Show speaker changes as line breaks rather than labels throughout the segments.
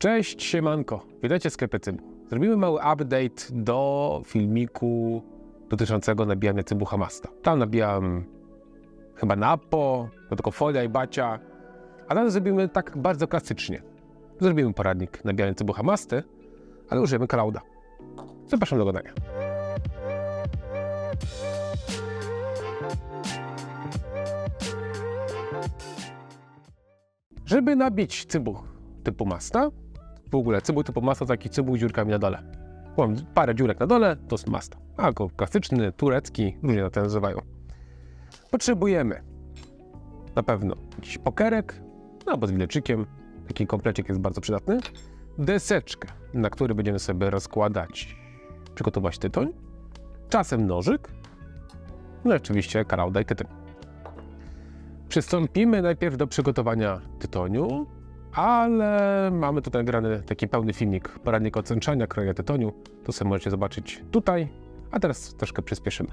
Cześć, siemanko, witajcie w sklepie Cybuch. Zrobimy mały update do filmiku dotyczącego nabijania cybucha masta. Tam nabijałem chyba Napo, to tylko folia i bacia, a teraz zrobimy tak bardzo klasycznie. Zrobimy poradnik nabijania cybucha masty, ale użyjemy Clouda. Zapraszam do oglądania. Żeby nabić cybuch typu masta, w ogóle cybuch typu masta to taki cybuch z dziurkami na dole. Mam parę dziurek na dole, to jest masta. Albo klasyczny, turecki, różnie na to nazywają. Potrzebujemy na pewno jakiś pokerek, albo z wileczykiem, taki komplecik jest bardzo przydatny. Deseczkę, na który będziemy sobie rozkładać, przygotować tytoń. Czasem nożyk, no i oczywiście Clouda i tytoń. Przystąpimy najpierw do przygotowania tytoniu, ale mamy tutaj nagrany taki pełny filmik, poradnik odsączania, krojenia tytoniu. To sobie możecie zobaczyć tutaj, a teraz troszkę przyspieszymy.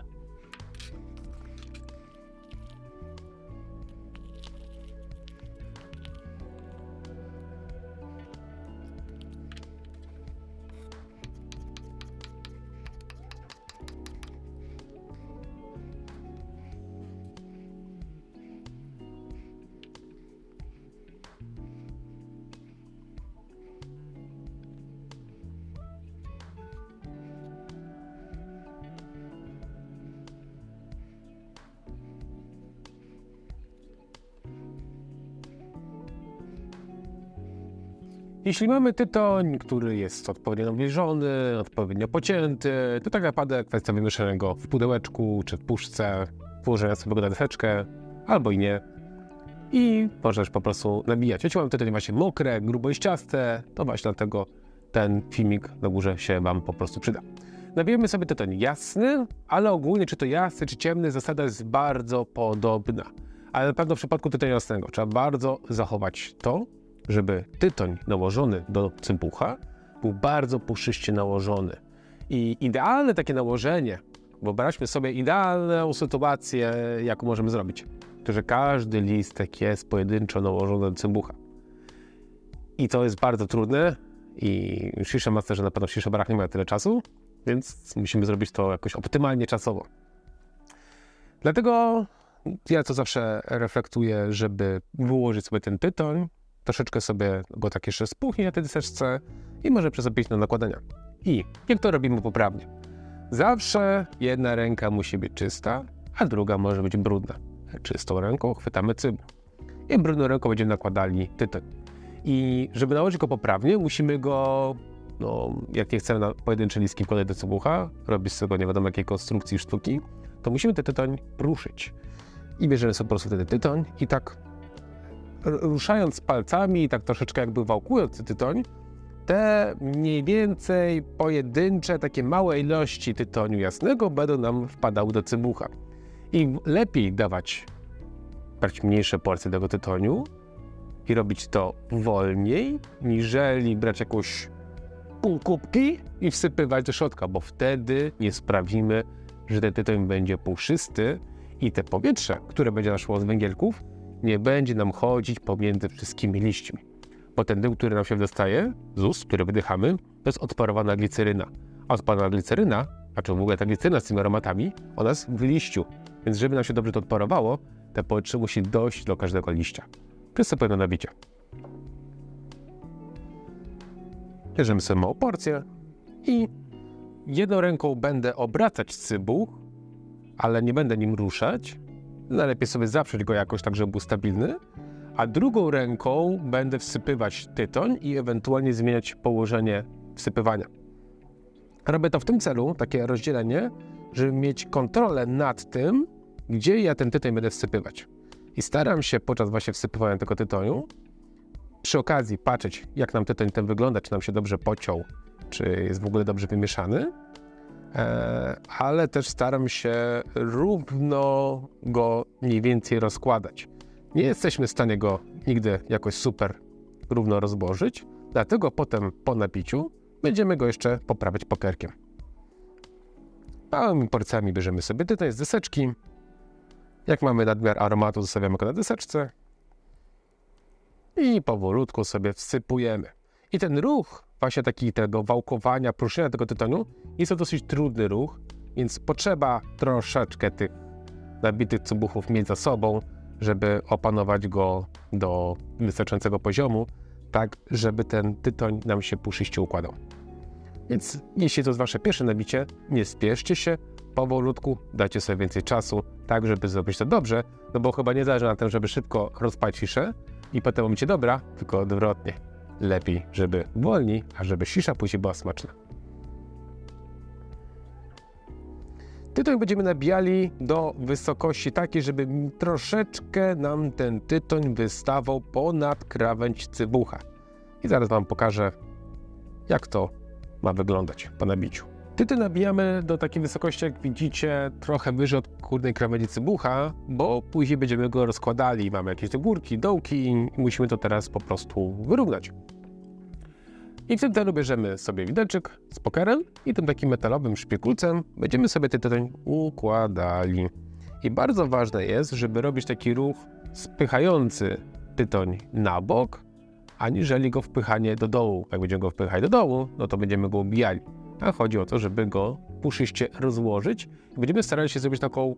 Jeśli mamy tytoń, który jest odpowiednio nawilżony, odpowiednio pocięty, to tak naprawdę kwestia wymieszania go w pudełeczku czy w puszce, włożenia sobie go na deseczkę, albo i nie. I możesz po prostu nabijać. Jeśli mamy tytoń właśnie mokre, grubościaste, to właśnie dlatego ten filmik na górze się Wam po prostu przyda. Nabijemy sobie tytoń jasny, ale ogólnie czy to jasny, czy ciemny, zasada jest bardzo podobna. Ale na pewno w przypadku tytoniu jasnego trzeba bardzo zachować to, żeby tytoń nałożony do cybucha był bardzo puszyście nałożony. I idealne takie nałożenie, wyobraźmy sobie idealną sytuację, jaką możemy zrobić, to że każdy listek jest pojedynczo nałożony do cybucha. I to jest bardzo trudne i Shisha Masterze na pewno w Shisha Barach nie ma tyle czasu, więc musimy zrobić to jakoś optymalnie czasowo. Dlatego ja to zawsze reflektuję, żeby wyłożyć sobie ten tytoń, troszeczkę sobie go tak jeszcze spuchnie na tej deseczce i może przystąpić do nakładania. I jak to robimy poprawnie? Zawsze jedna ręka musi być czysta, a druga może być brudna. Czystą ręką chwytamy cybuch i brudną ręką będziemy nakładali tytoń. I żeby nałożyć go poprawnie, musimy go, jak nie chcemy na pojedyncze listki wkładać do cybucha, robić z tego nie wiadomo jakiej konstrukcji sztuki, to musimy ten tytoń ruszyć. I bierzemy sobie po prostu wtedy tytoń i tak ruszając palcami, tak troszeczkę jakby wałkując tytoń, te mniej więcej pojedyncze, takie małe ilości tytoniu jasnego będą nam wpadały do cybucha. I lepiej brać mniejsze porcje tego tytoniu i robić to wolniej, niżeli brać jakąś pół kubki i wsypywać do środka, bo wtedy nie sprawimy, że ten tytoń będzie puszysty i te powietrze, które będzie naszło z węgielków, nie będzie nam chodzić pomiędzy wszystkimi liśćmi. Bo ten dym, który nam się wydostaje z ust, który wydychamy, to jest odparowana gliceryna. A odparowana gliceryna, a czy w ogóle ta gliceryna z tymi aromatami, ona jest w liściu. Więc żeby nam się dobrze to odparowało, te powietrze musi dojść do każdego liścia. Przystępujemy do nabicia. Bierzemy sobie małą porcję i jedną ręką będę obracać cybuch, ale nie będę nim ruszać. Najlepiej sobie zaprzeć go jakoś tak, żeby był stabilny, a drugą ręką będę wsypywać tytoń i ewentualnie zmieniać położenie wsypywania. Robię to w tym celu, takie rozdzielenie, żeby mieć kontrolę nad tym, gdzie ja ten tytoń będę wsypywać. I staram się podczas właśnie wsypywania tego tytoniu przy okazji patrzeć, jak nam tytoń ten wygląda, czy nam się dobrze pociął, czy jest w ogóle dobrze wymieszany. Ale też staram się równo go mniej więcej rozkładać. Nie jesteśmy w stanie go nigdy jakoś super równo rozłożyć, dlatego potem po napiciu będziemy go jeszcze poprawiać pokerkiem. Małymi porcjami bierzemy sobie tytoń z deseczki. Jak mamy nadmiar aromatu, zostawiamy go na deseczce i powolutku sobie wsypujemy. I ten ruch, właśnie tego wałkowania, poruszenia tego tytoniu, jest to dosyć trudny ruch, więc potrzeba troszeczkę tych nabitych cybuchów mieć za sobą, żeby opanować go do wystarczającego poziomu, tak żeby ten tytoń nam się puszyście układał. Więc jeśli to jest wasze pierwsze nabicie, nie spieszcie się, powolutku dajcie sobie więcej czasu, tak żeby zrobić to dobrze, no bo chyba nie zależy na tym, żeby szybko rozpalić sziszę i potem mówicie dobra, tylko odwrotnie. Lepiej, żeby wolniej, a żeby szisza później była smaczna. Tytoń będziemy nabijali do wysokości takiej, żeby troszeczkę nam ten tytoń wystawał ponad krawędź cybucha. I zaraz wam pokażę, jak to ma wyglądać po nabiciu. Tytoń nabijamy do takiej wysokości, jak widzicie, trochę wyżej od górnej krawędzi cybucha, bo później będziemy go rozkładali. Mamy jakieś górki, dołki i musimy to teraz po prostu wyrównać. I w tym celu bierzemy sobie widelczyk z pokerem i tym takim metalowym szpiekulcem będziemy sobie ten tytoń układali. I bardzo ważne jest, żeby robić taki ruch spychający tytoń na bok, aniżeli go wpychanie do dołu. Jak będziemy go wpychać do dołu, no to będziemy go ubijali. A chodzi o to, żeby go puszyście rozłożyć. Będziemy starali się zrobić taką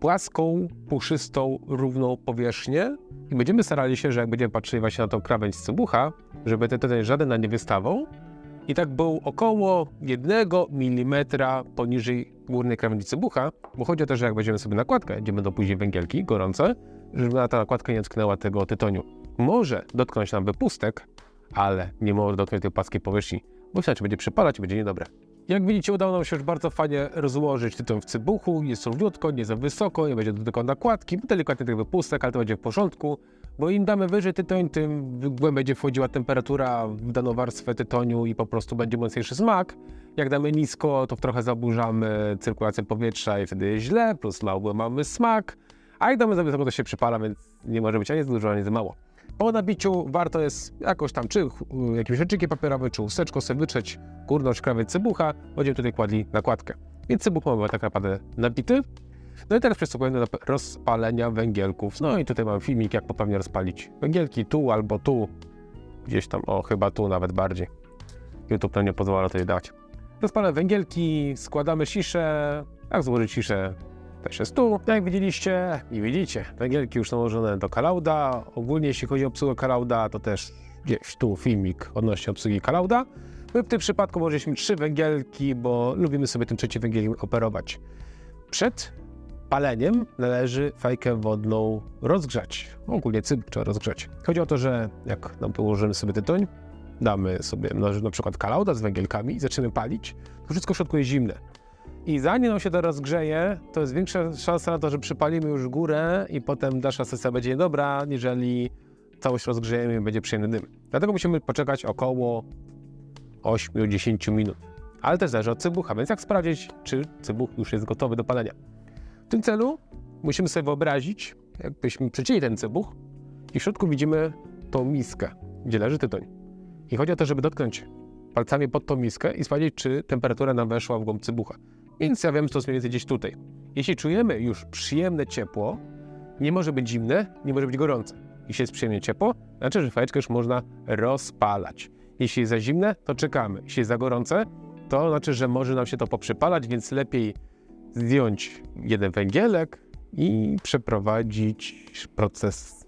płaską, puszystą, równą powierzchnię i będziemy starali się, że jak będziemy patrzyli właśnie na tą krawędź cybucha, żeby ten tytoń żaden na nie wystawał i tak był około 1 mm poniżej górnej krawędzi cybucha, bo chodzi o to, że jak weźmiemy sobie nakładkę, gdzie będą później węgielki gorące, żeby ta nakładka nie dotknęła tego tytoniu. Może dotknąć nam wypustek, ale nie może dotknąć tej płaskiej powierzchni, bo inaczej będzie przypalać i będzie niedobre. Jak widzicie, udało nam się już bardzo fajnie rozłożyć tytoń w cybuchu, jest równiutko, nie za wysoko, nie będzie dotykał nakładki, delikatnie tych wypustek, ale to będzie w porządku, bo im damy wyżej tytoń, tym głębiej będzie wchodziła temperatura w daną warstwę tytoniu i po prostu będzie mocniejszy smak. Jak damy nisko, to trochę zaburzamy cyrkulację powietrza i wtedy jest źle, plus mały mamy smak, a jak damy za wysoko, to się przypala, więc nie może być ani za dużo, ani za mało. Po nabiciu warto jest jakoś tam, czy jakimś rzeczykiem papierowym, czy chusteczką sobie wytrzeć górną krawędź cybucha, będziemy tutaj kładli nakładkę. Więc cybuch mamy tak naprawdę nabity. No i teraz przystępujemy do rozpalenia węgielków. No i tutaj mam filmik, jak poprawnie rozpalić węgielki, tu albo tu, gdzieś tam, o chyba tu nawet bardziej. YouTube nam nie pozwala tutaj dać. Rozpalę węgielki, składamy siszę, jak złożyć siszę też jest tu. Jak widzieliście i widzicie, węgielki już nałożone do kalauda. Ogólnie jeśli chodzi o obsługę kalauda, to też gdzieś tu filmik odnośnie obsługi kalauda. My w tym przypadku włożyliśmy 3 węgielki, bo lubimy sobie tym trzecim węgielkiem operować. Przed paleniem należy fajkę wodną rozgrzać. Ogólnie cyb trzeba rozgrzać. Chodzi o to, że jak nam położymy sobie tytoń, damy sobie na przykład kalauda z węgielkami i zaczniemy palić, to wszystko w środku jest zimne. I zanim nam się to rozgrzeje, to jest większa szansa na to, że przypalimy już górę i potem dalsza sesja będzie niedobra, niżeli całość rozgrzejemy i będzie przyjemny dym. Dlatego musimy poczekać około 8-10 minut. Ale też zależy od cybucha, więc jak sprawdzić, czy cybuch już jest gotowy do palenia. W tym celu musimy sobie wyobrazić, jakbyśmy przecięli ten cybuch i w środku widzimy tą miskę, gdzie leży tytoń. I chodzi o to, żeby dotknąć palcami pod tą miskę i sprawdzić, czy temperatura nam weszła w głąb cybucha. Więc ja wiem, że to jest mniej więcej gdzieś tutaj. Jeśli czujemy już przyjemne ciepło, nie może być zimne, nie może być gorące. Jeśli jest przyjemnie ciepło, znaczy, że fajeczkę już można rozpalać. Jeśli jest za zimne, to czekamy. Jeśli jest za gorące, to znaczy, że może nam się to poprzypalać, więc lepiej zdjąć jeden węgielek i przeprowadzić proces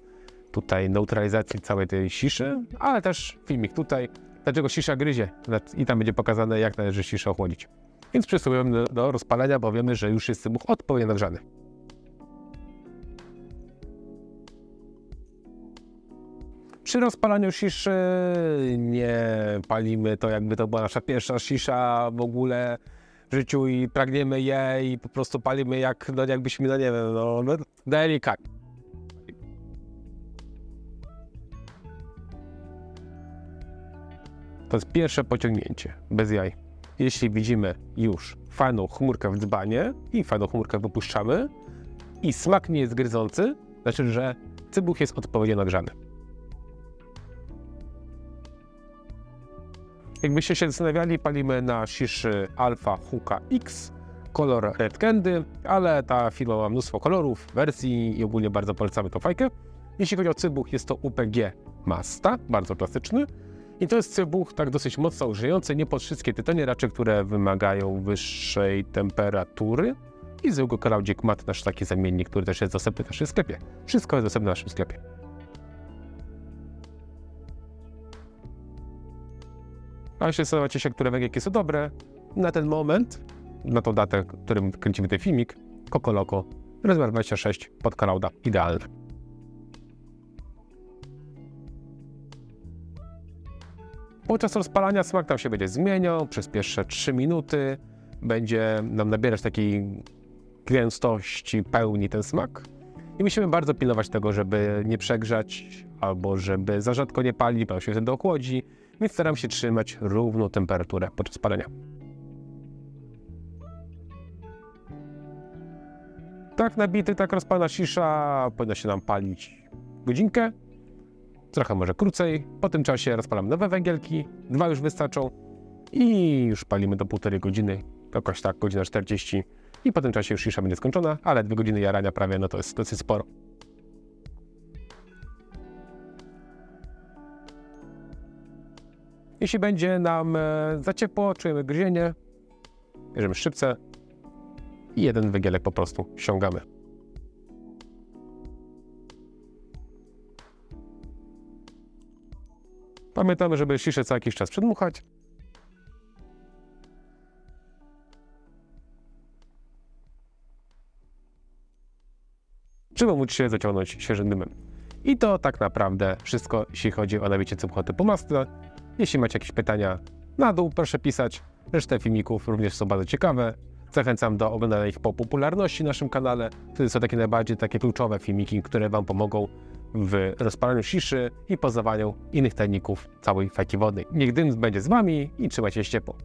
tutaj neutralizacji całej tej siszy, ale też filmik tutaj, dlaczego sisza gryzie i tam będzie pokazane, jak należy siszę ochłodzić. Więc przystępujemy do rozpalenia, bo wiemy, że już jest cybuch odpowiednio nagrzany. Przy rozpalaniu siszy nie palimy to, jakby to była nasza pierwsza sisza w ogóle w życiu i pragniemy jej i po prostu palimy jak, no jakbyśmy, no nie wiem, no delikatnie. To jest pierwsze pociągnięcie, bez jaj. Jeśli widzimy już fajną chmurkę w dzbanie i fajną chmurkę wypuszczamy i smak nie jest gryzący, znaczy, że cybuch jest odpowiednio nagrzany. Jakbyście się zastanawiali, palimy na siszy Alpha Huka X, kolor Red Candy, ale ta firma ma mnóstwo kolorów, wersji i ogólnie bardzo polecamy tą fajkę. Jeśli chodzi o cybuch, jest to UPG Masta, bardzo klasyczny. I to jest cybuch tak dosyć mocno grzejący, nie pod wszystkie tytonie, raczej które wymagają wyższej temperatury. I zwykły Cloudzik Mat, nasz taki zamiennik, który też jest dostępny w naszym sklepie. Wszystko jest dostępne w naszym sklepie. A jeśli zastanawiacie się, które węgielki są dobre, na ten moment, na tą datę, w którym kręcimy ten filmik, Coco Loco, rozmiar 26 pod Clouda, idealne. Podczas rozpalania smak nam się będzie zmieniał, przez pierwsze 3 minuty będzie nam nabierać takiej gęstości, pełni ten smak. I musimy bardzo pilnować tego, żeby nie przegrzać, albo żeby za rzadko nie palić, bo się wtedy ochłodzi, więc staram się trzymać równą temperaturę podczas palenia. Tak nabity, tak rozpalona szisza powinna się nam palić godzinkę, trochę może krócej. Po tym czasie rozpalamy nowe węgielki, 2 już wystarczą i już palimy do 1,5 godziny, jakoś tak, godzina 40 i po tym czasie już szisza będzie skończona, ale 2 godziny jarania prawie, no to jest dosyć sporo. Jeśli będzie nam za ciepło, czujemy gryzienie, bierzemy szczypcę i jeden węgielek po prostu ściągamy. Pamiętamy, żeby sziszę co jakiś czas przedmuchać. Żeby móc się zaciągnąć świeżym dymem. I to tak naprawdę wszystko, jeśli chodzi o nabicie cybuchu typu Master. Jeśli macie jakieś pytania na dół, proszę pisać. Resztę filmików również są bardzo ciekawe. Zachęcam do oglądania ich po popularności na naszym kanale. Wtedy są takie najbardziej kluczowe filmiki, które Wam pomogą w rozpalaniu sziszy i poznawaniu innych tajników całej fajki wodnej. Niech dym będzie z Wami i trzymajcie się ciepło.